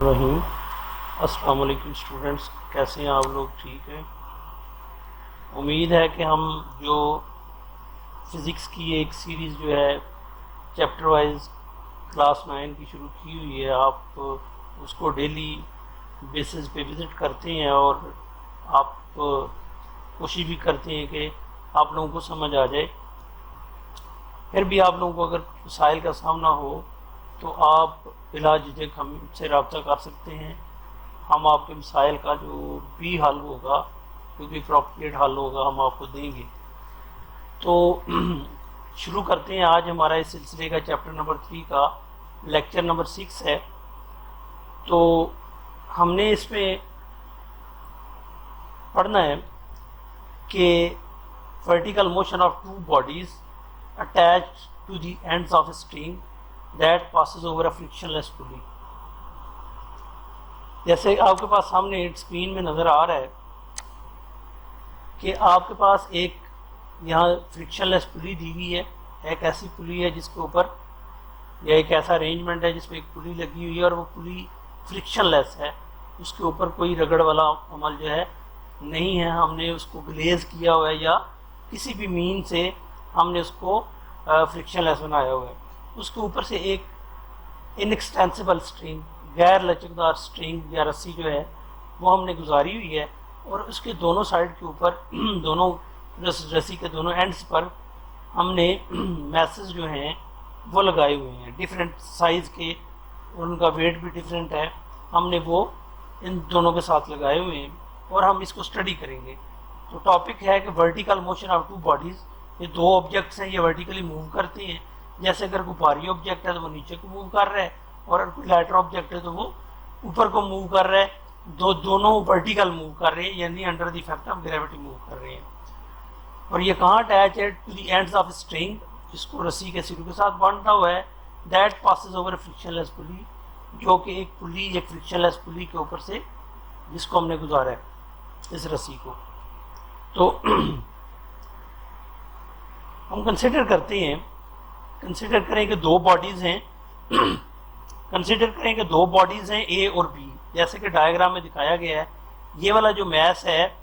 बिस्मिल्लाहिर्रहमानिर्रहीम। अस्सलाम वालेकुम स्टूडेंट्स, कैसे हैं आप लोग? ठीक है। उम्मीद है कि हम जो फ़िज़िक्स की एक सीरीज़ जो है चैप्टर वाइज क्लास 9 की शुरू की हुई है, आप उसको डेली बेसिस पे विज़िट करते हैं और आप कोशिश भी करते हैं कि आप लोगों को समझ आ जाए। फिर भी आप लोगों को अगर मसाइल का सामना हो तो आप बिला झिझक हमसे रब्ता कर सकते हैं। हम आपके मसाइल का जो भी हल होगा, जो भी अप्रोप्रिएट हल होगा, हम आपको देंगे। तो शुरू करते हैं। आज हमारा इस सिलसिले का चैप्टर नंबर 3 का लेक्चर नंबर 6 है। तो हमने इसमें पढ़ना है कि vertical motion of two bodies attached to the ends of a string that passes over a frictionless pulley। जैसे आपके पास सामने स्क्रीन में नज़र आ रहा है कि आपके पास एक यहाँ फ्रिक्शनलेस पुली दी हुई है। एक ऐसी पुली है जिसके ऊपर, या एक ऐसा अरेंजमेंट है जिसमें एक पुली लगी हुई है और वो पुली फ्रिक्शनलेस है, उसके ऊपर कोई रगड़ वाला अमल जो है नहीं है। हमने उसको ग्लेज किया हुआ है या किसी भी मीन से हमने उसको फ्रिक्शनलेस बनाया हुआ है। उसके ऊपर से एक इनएक्सटेंसिबल स्ट्रिंग, गैर लचकदार स्ट्रिंग या रस्सी जो है वो हमने गुजारी हुई है, और उसके दोनों साइड के ऊपर दोनों रस्सी के दोनों एंड्स पर हमने मैसेज जो हैं वो लगाए हुए हैं, डिफरेंट साइज़ के, उनका वेट भी डिफरेंट है। हमने वो इन दोनों के साथ लगाए हुए हैं और हम इसको स्टडी करेंगे। तो टॉपिक है कि vertical motion of to bodies. ये दो ऑब्जेक्ट्स हैं, ये वर्टिकली मूव करते हैं। जैसे अगर कोई भारी ऑब्जेक्ट है तो वो नीचे को मूव कर रहा है, और अगर कोई लाइटर ऑब्जेक्ट है तो वो ऊपर को मूव कर रहा है। दोनों वर्टिकल मूव कर रहे हैं, यानी under the effect of gravity move कर रहे हैं। और ये कहाँ अटैच है? To the ends of string, जिसको रस्सी के सिरों के साथ बांधा हुआ है। That passes over frictionless pulley, जो कि एक पुली, एक फ्रिक्शनलेस पुली के ऊपर से जिसको हमने गुजारा है इस रस्सी को। तो हम कंसिडर करते हैं, कंसिडर करें कि दो बॉडीज़ हैं कंसिडर करें कि दो बॉडीज़ हैं, ए और बी। जैसे कि डायग्राम में दिखाया गया है, ये वाला जो मैस है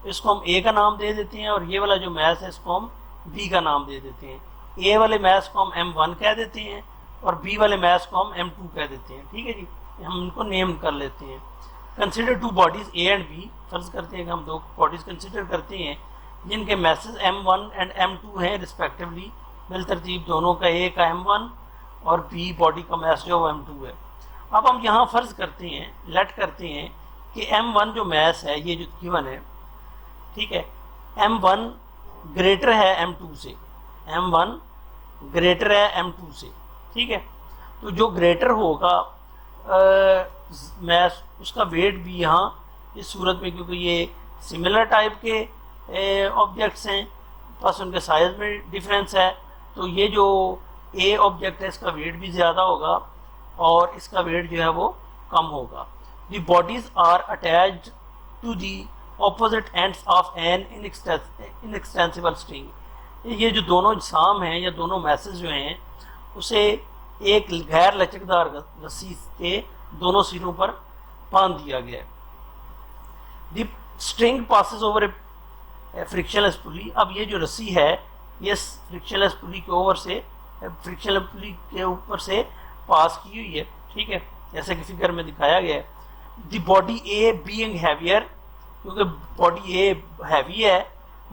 इसको हम ए का नाम दे देते हैं, और ये वाला जो मैस है इसको हम बी का नाम दे देते हैं। ए वाले मैस को हम M1 कह देते हैं और बी वाले मैस को हम M2 कह देते हैं। ठीक है जी, हम उनको नेम कर लेते हैं। Consider two bodies A and B. फर्ज करते हैं कि हम दो बॉडीज़ कंसिडर करते हैं जिनके मैसेज M1 एंड M2 हैं रिस्पेक्टिवली। बिल तरतीब दोनों का, ए का M1 और बी बॉडी का मैस जो M2 है। अब हम यहाँ फ़र्ज़ करते हैं, लेट करते हैं कि M1 जो मैस है, ये जो गिवन है, ठीक है, M1 ग्रेटर है M2 से, M1 ग्रेटर है M2 से। ठीक है, तो जो ग्रेटर होगा मैस, उसका वेट भी यहाँ इस सूरत में, क्योंकि ये सिमिलर टाइप के ऑब्जेक्ट्स हैं, बस उनके साइज़ में डिफरेंस है, तो ये जो ए ऑब्जेक्ट है इसका वेट भी ज़्यादा होगा और इसका वेट जो है वो कम होगा। The bodies are attached to the opposite ends of an inextensible string. ये जो दोनों जिसाम हैं या दोनों मैसेज जो हैं उसे एक गैर लचकदार रस्सी के दोनों सिरों पर बांध दिया गया है। The string passes over a frictionless pulley. अब ये जो रस्सी है ये फ्रिक्शनलेस पुली के ओवर से, फ्रिक्शनलेस पुली के ऊपर से पास की हुई है। ठीक है, जैसे कि फिगर में दिखाया गया है। The body a being heavier, क्योंकि बॉडी ए हैवी है,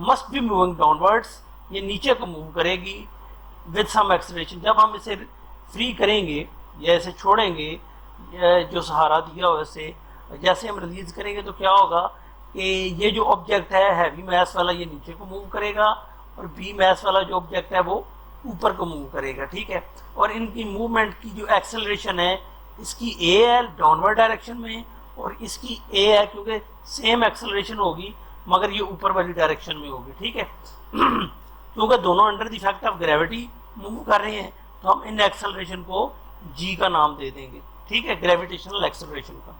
मस्ट बी मूविंग डाउनवर्ड्स, ये नीचे को मूव करेगी विद सम एक्सेलरेशन। जब हम इसे फ्री करेंगे या इसे छोड़ेंगे, जो सहारा दिया हुआ इसे जैसे हम रिलीज करेंगे तो क्या होगा कि ये जो ऑब्जेक्ट है हैवी मैस वाला, ये नीचे को मूव करेगा, और बी मैस वाला जो ऑब्जेक्ट है वो ऊपर को मूव करेगा। ठीक है, और इनकी मूवमेंट की जो एक्सेलरेशन है, इसकी ए है डाउनवर्ड डायरेक्शन में, और इसकी ए है क्योंकि सेम एक्सेलरेशन होगी मगर ये ऊपर वाली डायरेक्शन में होगी। ठीक है, क्योंकि दोनों under the effect of gravity move कर रहे हैं, तो हम इन एक्सेलरेशन को जी का नाम दे देंगे। ठीक है, ग्रेविटेशनल एक्सेलरेशन का।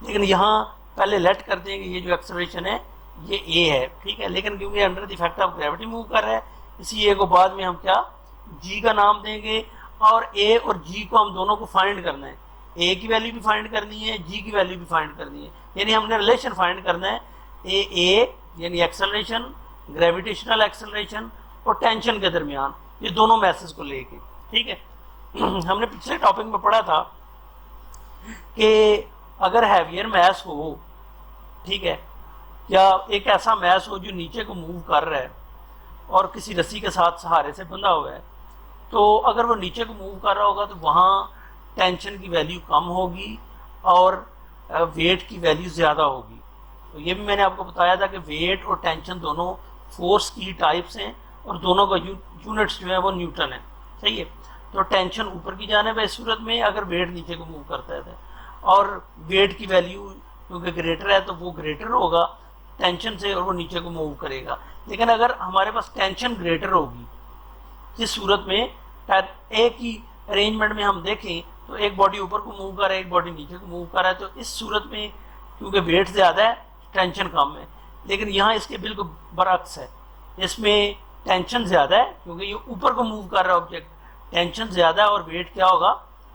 लेकिन यहाँ पहले लेट कर देंगे, ये जो एक्सेलरेशन है ये ए है। ठीक है, लेकिन क्योंकि under the effect of gravity move कर रहा है, इसी ए को बाद में हम क्या जी का नाम देंगे, और ए और जी को हम दोनों को फाइंड करना है ए की वैल्यू भी फाइंड करनी है, जी की वैल्यू भी फाइंड करनी है, यानी हमने रिलेशन फाइंड करना है ए यानी एक्सेलरेशन, ग्रेविटेशनल एक्सेलरेशन और टेंशन के दरमियान, ये दोनों मैसेज को लेके, ठीक है। हमने पिछले टॉपिक में पढ़ा था कि अगर हैवियर मैस हो, ठीक है, या एक ऐसा मैस हो जो नीचे को मूव कर रहा है और किसी रस्सी के साथ सहारे से बंधा हुआ है, तो अगर वो नीचे को मूव कर रहा होगा तो वहाँ टेंशन की वैल्यू कम होगी और वेट की वैल्यू ज़्यादा होगी। तो ये भी मैंने आपको बताया था कि वेट और टेंशन दोनों फोर्स की टाइप्स हैं और दोनों का यूनिट्स जो है वो न्यूटन है, सही है। तो टेंशन ऊपर की जानिब है इस सूरत में अगर वेट नीचे को मूव करता है, और वेट की वैल्यू क्योंकि ग्रेटर है तो वो ग्रेटर होगा टेंशन से और वो नीचे को मूव करेगा। लेकिन अगर हमारे पास टेंशन ग्रेटर होगी, इस सूरत में एक ही अरेंजमेंट में हम देखें तो एक बॉडी ऊपर को मूव कर रहा है, एक बॉडी नीचे को मूव कर रहा है, तो इस सूरत में क्योंकि वेट ज़्यादा है टेंशन कम है। लेकिन यहाँ इसके बिल्कुल बरअक्स है, इसमें टेंशन ज़्यादा है क्योंकि ये ऊपर को मूव कर रहा है ऑब्जेक्ट, टेंशन ज़्यादा है और वेट क्या होगा,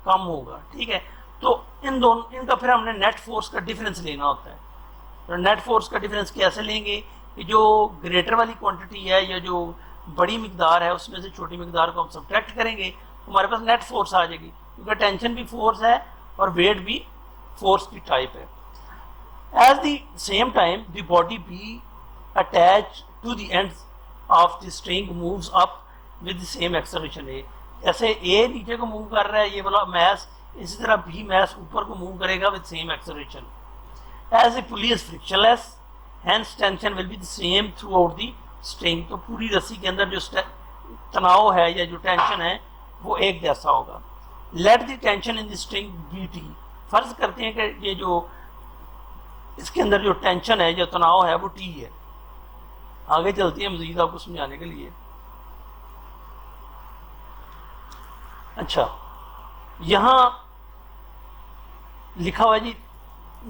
कम होगा, ठीक है। तो इन दोनों इनका फिर हमने नेट फोर्स का डिफरेंस लेना होता है। तो नेट फोर्स का डिफरेंस कैसे लेंगे कि जो ग्रेटर वाली क्वांटिटी है या जो बड़ी मिकदार है उसमें से छोटी मिकदार को हम सब्ट्रैक्ट करेंगे, हमारे पास नेट फोर्स आ जाएगी, क्योंकि टेंशन भी फोर्स है और वेट भी फोर्स की टाइप है। At the same time the body b attached to the ends of the string moves up with the same acceleration a. जैसे ए नीचे को मूव कर रहा है ये वाला मैस, इसी तरह बी मैस ऊपर को मूव करेगा with same acceleration. As a pulley is frictionless hence tension will be the same throughout the string. तो पूरी रस्सी के अंदर जो तनाव है या जो टेंशन है वो एक जैसा होगा। Let the tension in the string be T. फर्ज करते हैं कि ये जो इसके अंदर जो टेंशन है, जो तनाव है वो टी है। आगे चलती है मजीद आपको समझाने के लिए। अच्छा, यहाँ लिखा हुआ है जी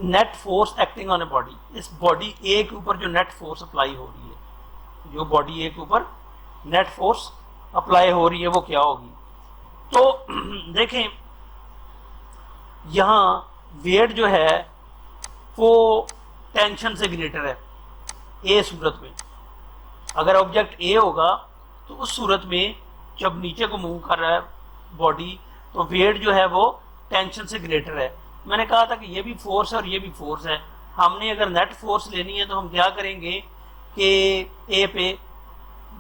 net force acting on a body. इस बॉडी ए के ऊपर जो नेट फोर्स अप्लाई हो रही है, जो बॉडी ए के ऊपर नेट फोर्स अप्लाई हो रही है वो क्या होगी। तो देखें यहाँ वेट जो है वो टेंशन से ग्रेटर है ए सूरत में। अगर ऑब्जेक्ट ए होगा तो उस सूरत में जब नीचे को मूव कर रहा है बॉडी तो वेट जो है वो टेंशन से ग्रेटर है। मैंने कहा था कि ये भी फोर्स है और ये भी फोर्स है। हमने अगर नेट फोर्स लेनी है तो हम क्या करेंगे कि ए पे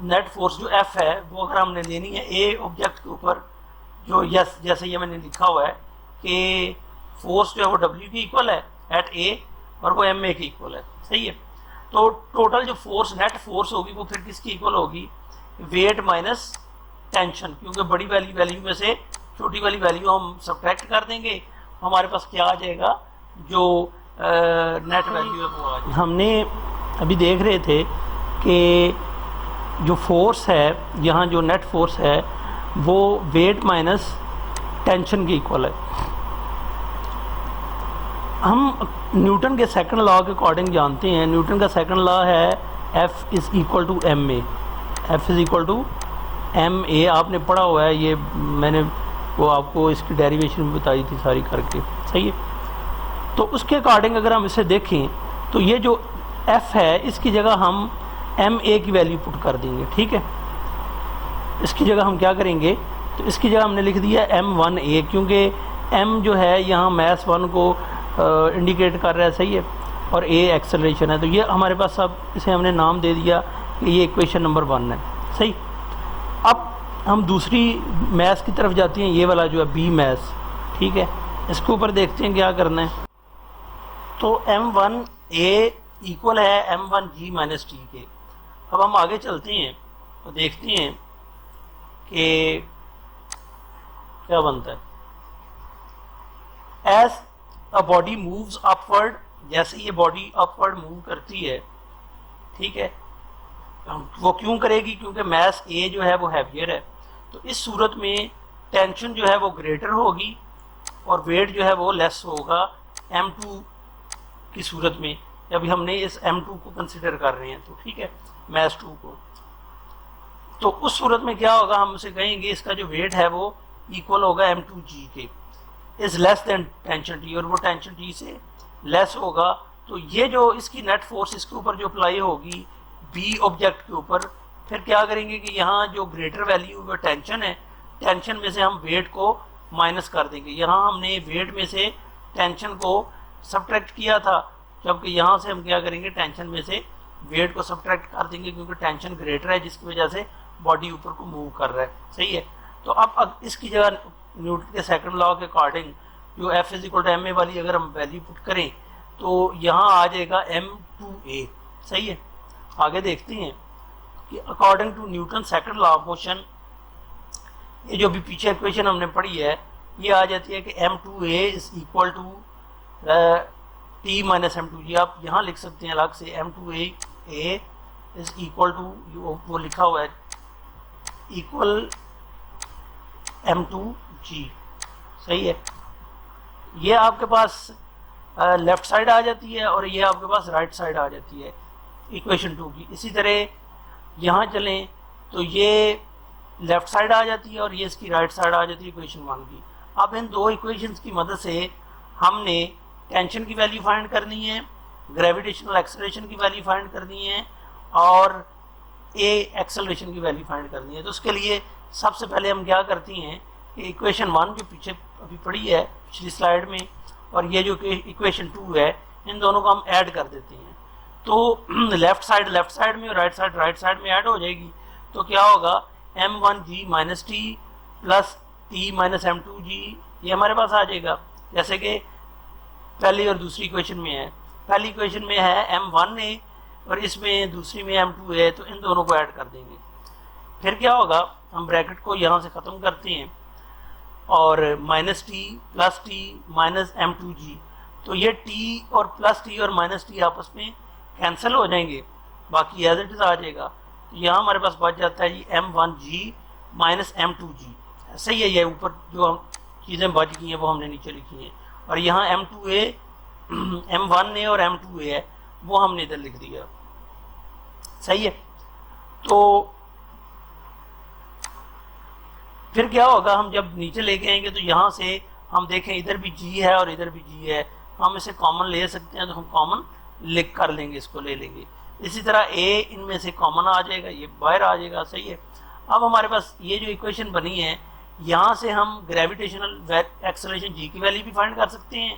नेट फोर्स जो एफ है वो अगर हमने लेनी है ए ऑब्जेक्ट के ऊपर, जो यस जैसे ये मैंने लिखा हुआ है कि फोर्स जो है वो डब्ल्यू की इक्वल है एट ए और वो एम ए की इक्वल है, सही है। तो टोटल जो फोर्स नेट फोर्स होगी वो फिर किसकी इक्वल होगी, वेट माइनस टेंशन, क्योंकि बड़ी वाली वैल्यू में से छोटी वाली वैल्यू हम सब्ट्रैक्ट कर देंगे, हमारे पास क्या आ जाएगा, जो नेट वैल्यू है वो आ जाएगा। हमने अभी देख रहे थे कि जो फोर्स है यहाँ, जो नेट फोर्स है वो वेट माइनस टेंशन के इक्वल है। हम न्यूटन के सेकंड लॉ के अकॉर्डिंग जानते हैं, न्यूटन का सेकंड लॉ है F is equal to M A. F is equal to M A आपने पढ़ा हुआ है, ये मैंने वो आपको इसकी डेरिवेशन बताई थी सारी करके, सही है। तो उसके अकॉर्डिंग अगर हम इसे देखें तो ये जो एफ है इसकी जगह हम एम ए की वैल्यू पुट कर देंगे, ठीक है। इसकी जगह हम क्या करेंगे, तो इसकी जगह हमने लिख दिया एम वन ए, क्योंकि एम जो है यहाँ मैस वन को इंडिकेट कर रहा है, सही है, और ए एक्सेलरेशन है। तो ये हमारे पास अब इसे हमने नाम दे दिया कि ये इक्वेशन नंबर 1 है, सही। अब हम दूसरी मैस की तरफ जाते हैं, ये वाला जो है बी मैस, ठीक है। इसके ऊपर देखते हैं क्या करना है। तो M1 A इक्वल है M1 G माइनस टी के। अब हम आगे चलते हैं तो देखते हैं कि क्या बनता है। As a body moves upward, जैसे ये बॉडी अपवर्ड मूव करती है, ठीक है, वो क्यों करेगी, क्योंकि मैस ए जो है वो हैवियर है। तो इस सूरत में टेंशन जो है वो ग्रेटर होगी और वेट जो है वो लेस होगा M2 की सूरत में। अभी हमने इस M2 को कंसिडर कर रहे हैं, तो ठीक है, मैस 2 को। तो उस सूरत में क्या होगा, हम उसे कहेंगे इसका जो वेट है वो इक्वल होगा M2G के। Is less than tension T, और वो टेंशन टी से लेस होगा, तो ये जो इसकी नेट फोर्स इसके ऊपर जो अप्लाई होगी बी ऑब्जेक्ट के ऊपर, फिर क्या करेंगे कि यहाँ जो ग्रेटर वैल्यू वो टेंशन है, टेंशन में से हम वेट को माइनस कर देंगे। यहाँ हमने वेट में से टेंशन को सब्ट्रैक्ट किया था, जबकि यहाँ से हम क्या करेंगे, टेंशन में से वेट को सब्ट्रैक्ट कर देंगे, क्योंकि टेंशन ग्रेटर है जिसकी वजह से बॉडी ऊपर को मूव कर रहा है। सही है। तो अब इसकी जगह न्यूटन के सेकंड लॉ के अकॉर्डिंग जो F equal to M A वाली अगर हम वैल्यू पुट करें तो यहाँ आ जाएगा m2a। सही है। आगे देखते हैं कि according to Newton second law of motion, ये जो भी पीछे इक्वेशन हमने पढ़ी है ये आ जाती है कि m2a is equal to t minus m2g। आप यहाँ लिख सकते हैं अलग से m2a इज इक्वल टू, वो लिखा हुआ है इक्वल m2g। सही है। ये आपके पास लेफ्ट साइड आ जाती है और ये आपके पास राइट साइड आ जाती है इक्वेशन 2 की। इसी तरह यहाँ चलें तो ये लेफ्ट साइड आ जाती है और ये इसकी राइट साइड आ जाती है इक्वेशन 1 की। अब इन दो इक्वेशंस की मदद से हमने टेंशन की वैल्यू फाइंड करनी है, ग्रेविटेशनल एक्सेलरेशन की वैल्यू फाइंड करनी है और ए एक्सेलरेशन की वैल्यू फाइंड करनी है। तो उसके लिए सबसे पहले हम क्या करती हैं कि इक्वेशन 1 जो पीछे अभी पढ़ी है पिछली स्लाइड में और ये जो इक्वेशन 2 है, इन दोनों को हम ऐड कर देते हैं। तो लेफ्ट साइड में और राइट साइड में ऐड हो जाएगी। तो क्या होगा, m1g minus T plus T minus m2g, ये हमारे पास आ जाएगा जैसे कि पहली और दूसरी इक्वेशन में है। पहली इक्वेशन में है m1a और इसमें दूसरी में m2a, तो इन दोनों को ऐड कर देंगे। फिर क्या होगा, हम ब्रैकेट को यहाँ से ख़त्म करते हैं और minus T plus T minus m2g, तो ये t और प्लस टी और माइनस टी आपस में कैंसिल हो जाएंगे, बाकी एज इट इज आ जाएगा। तो यहाँ हमारे पास बच जाता है जी m1g माइनस m2g। ऐसे ही है, ये ऊपर जो हम चीज़ें बच गई हैं वो हमने नीचे लिखी हैं, और यहाँ m2a m1a और m2a है वो हमने इधर लिख दिया। सही है। तो फिर क्या होगा, हम जब नीचे लेके आएंगे तो यहाँ से हम देखें इधर भी g है और इधर भी g है, हम इसे कॉमन ले सकते हैं, तो हम कॉमन लिख कर लेंगे, इसको ले लेंगे। इसी तरह a इनमें से कॉमन आ जाएगा, ये बाहर आ जाएगा। सही है। अब हमारे पास ये जो इक्वेशन बनी है, यहाँ से हम ग्रेविटेशनल एक्सेलरेशन g की वैल्यू भी फाइंड कर सकते हैं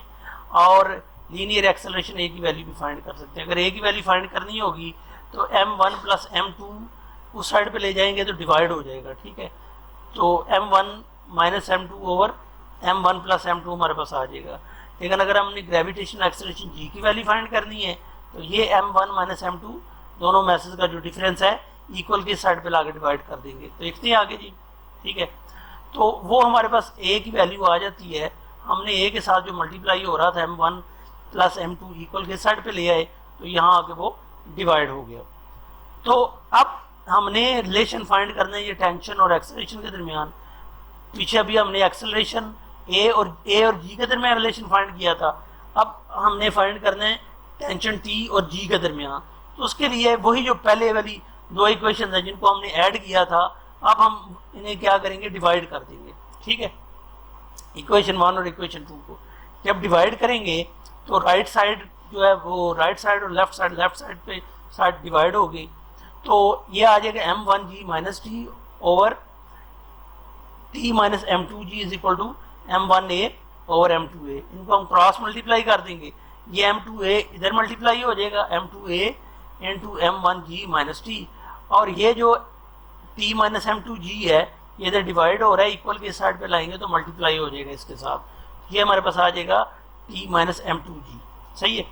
और लीनियर एक्सेलरेशन a की वैल्यू भी फाइंड कर सकते हैं। अगर a की वैल्यू फाइंड करनी होगी तो m1 प्लस m2 उस साइड पे ले जाएंगे तो डिवाइड हो जाएगा। ठीक है। तो m1 minus m2 over m1 plus m2 हमारे पास आ जाएगा। लेकिन अगर हमने ग्रेविटेशनल एक्सेलरेशन g की वैल्यू फाइंड करनी है तो ये m1 माइनस m2 दोनों मैसेज का जो डिफरेंस है इक्वल की साइड पे लाके डिवाइड कर देंगे। तो देखते हैं आगे जी। ठीक है। तो वो हमारे पास a की वैल्यू आ जाती है, हमने a के साथ जो मल्टीप्लाई हो रहा था m1 प्लस m2 इक्वल के साइड पे ले आए तो यहाँ आके वो डिवाइड हो गया। तो अब हमने रिलेशन फाइंड करना है ये टेंशन और एक्सेलरेशन के दरमियान। पीछे अभी हमने एक्सेलरेशन a और g के दरमियान रिलेशन फाइंड किया था, अब हमने फाइंड करना है टेंशन t और g के दरमियान। तो उसके लिए वही जो पहले वाली दो इक्वेशन है जिनको हमने ऐड किया था, अब हम इन्हें क्या करेंगे, डिवाइड कर देंगे। ठीक है। इक्वेशन 1 और इक्वेशन 2 को जब डिवाइड करेंगे तो राइट साइड जो है वो राइट साइड और लेफ्ट साइड पे साइड डिवाइड होगी। तो ये आ जाएगा m1g minus T over t minus m2g is equal to m1a over m2a। इनको हम क्रॉस मल्टीप्लाई कर देंगे, ये m2a इधर मल्टीप्लाई हो जाएगा m2a into m1g minus T, और ये जो t माइनस m2g है ये इधर डिवाइड हो रहा है, इक्वल के साइड पे लाएंगे तो मल्टीप्लाई हो जाएगा इसके साथ। ये हमारे पास आ जाएगा t माइनस m2g। सही है।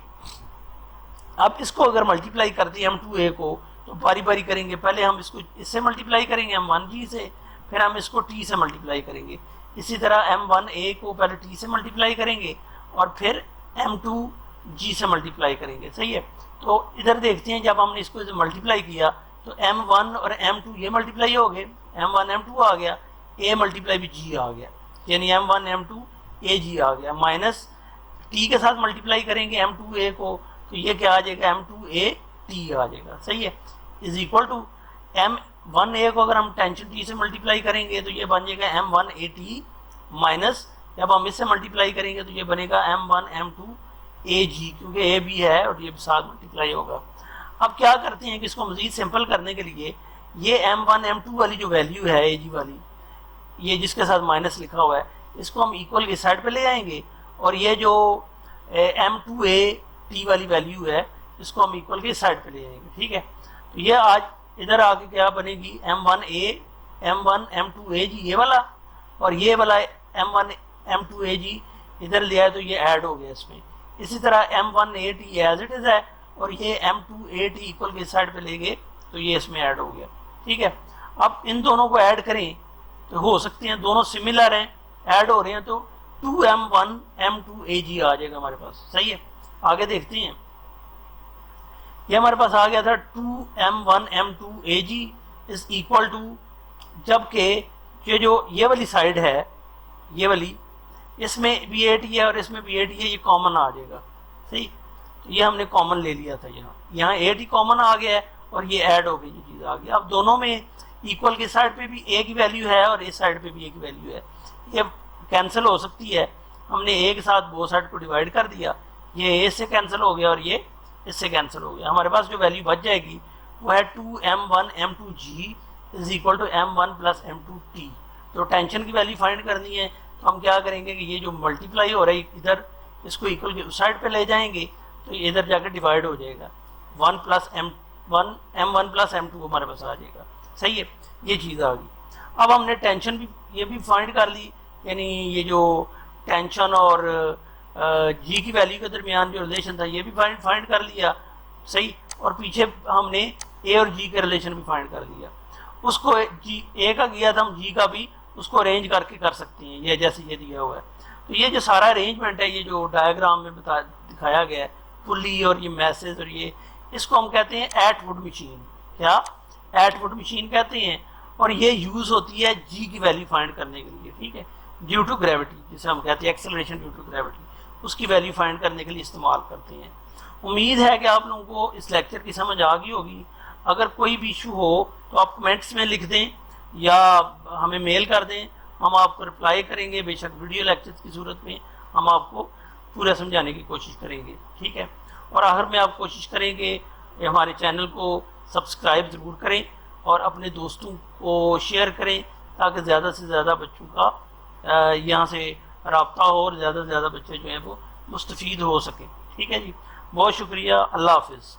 अब इसको अगर मल्टीप्लाई कर दिए m2a को तो बारी बारी करेंगे, पहले हम इसको इससे मल्टीप्लाई करेंगे m1g से, फिर हम इसको t से मल्टीप्लाई करेंगे। इसी तरह m1a को पहले t से मल्टीप्लाई करेंगे और फिर m2g से मल्टीप्लाई करेंगे। सही है। तो इधर देखते हैं, जब हमने इसको मल्टीप्लाई किया तो m1 और m2 ये मल्टीप्लाई हो गए, m1 m2 आ गया, a मल्टीप्लाई भी g आ गया, यानी m1 m2 ag आ गया, माइनस t के साथ मल्टीप्लाई करेंगे m2a को तो ये क्या आ जाएगा, m2a t आ जाएगा। सही है। इज इक्वल टू m1a को अगर हम टेंशन t से मल्टीप्लाई करेंगे तो ये बन जाएगा m1at माइनस जब हम इससे मल्टीप्लाई करेंगे तो ये बनेगा M1 M2 AG, क्योंकि ए बी है और ये साथ मल्टीप्लाई होगा। अब क्या करते हैं कि इसको मज़ीद सिंपल करने के लिए ये M1 M2 वाली जो वैल्यू है AG वाली, ये जिसके साथ माइनस लिखा हुआ है, इसको हम इक्वल की साइड पे ले आएंगे और ये जो M2AT वाली वैल्यू है इसको हम इक्वल की साइड पे ले आएंगे। ठीक है, तो ये आज इधर आके क्या बनेगी M1A M1 M2AG ये वाला, और ये वाला M1 M2AG इधर लिया है तो ये ऐड हो गया इसमें। इसी तरह M1AT एज इट इज़ है और ये M2AT इक्वल की साइड पे ले गए तो ये इसमें ऐड हो गया। ठीक है, अब इन दोनों को ऐड करें तो हो सकते हैं दोनों सिमिलर हैं, ऐड हो रहे हैं तो 2M1 M2AG आ जाएगा हमारे पास। सही है, आगे देखते हैं। ये हमारे पास आ गया था 2M1 M2AG is equal to, जबकि ये वाली साइड है, ये वाली, इसमें भी AT है और इसमें भी AT है, ये कॉमन आ जाएगा। सही, तो ये हमने कॉमन ले लिया था, यहाँ AT कॉमन आ गया है और ये ऐड हो गई जो चीज़ आ गई। अब दोनों में इक्वल की साइड पे भी A की वैल्यू है और इस साइड पे भी A की वैल्यू है, ये कैंसिल हो सकती है। हमने A के साथ दो साइड को डिवाइड कर दिया, ये A से कैंसिल हो गया और ये इससे कैंसिल हो गया। हमारे पास जो वैल्यू बच जाएगी वो है 2M1 M2G is equal to M1 plus M2T। तो टेंशन की वैल्यू फाइंड करनी है तो हम क्या करेंगे कि ये जो मल्टीप्लाई हो रहा है इधर, इसको इक्वल की साइड पे ले जाएंगे तो ये इधर जाकर डिवाइड हो जाएगा, 1 प्लस M1 प्लस M2 हमारे पास आ जाएगा। सही है, ये चीज़ आ गई। अब हमने टेंशन भी ये भी फाइंड कर ली, यानी ये जो टेंशन और जी की वैल्यू के दरमियान जो रिलेशन था ये भी फाइंड कर लिया। सही, और पीछे हमने ए और जी का रिलेशन भी फाइंड कर लिया। उसको जी ए का किया था, हम जी का भी उसको अरेंज करके कर सकते हैं, ये जैसे ये दिया हुआ है। तो ये जो सारा अरेंजमेंट है, ये जो डायग्राम में दिखाया गया है, पुली और ये मैसेज और ये, इसको हम कहते हैं एटवुड मशीन। क्या एटवुड मशीन कहते हैं, और ये यूज़ होती है जी की वैल्यू फाइंड करने के लिए। ठीक है, ड्यू टू ग्रेविटी, जिसे हम कहते हैं एक्सेलरेशन ड्यू टू ग्रेविटी, उसकी वैल्यू फाइंड करने के लिए इस्तेमाल करते हैं। उम्मीद है कि आप लोगों को इस लेक्चर की समझ आ गई होगी। अगर कोई भी इशू हो तो आप कमेंट्स में लिख दें या हमें मेल कर दें, हम आपको रिप्लाई करेंगे। बेशक वीडियो लेक्चर्स की सूरत में हम आपको पूरा समझाने की कोशिश करेंगे। ठीक है, और आखिर में आप कोशिश करेंगे कि हमारे चैनल को सब्सक्राइब ज़रूर करें और अपने दोस्तों को शेयर करें ताकि ज़्यादा से ज़्यादा बच्चों का यहाँ से रब्ता हो और ज़्यादा से ज़्यादा बच्चे जो हैं वो मुस्तफ़ीद हो सकें। ठीक है जी, बहुत शुक्रिया, अल्लाह हाफिज़।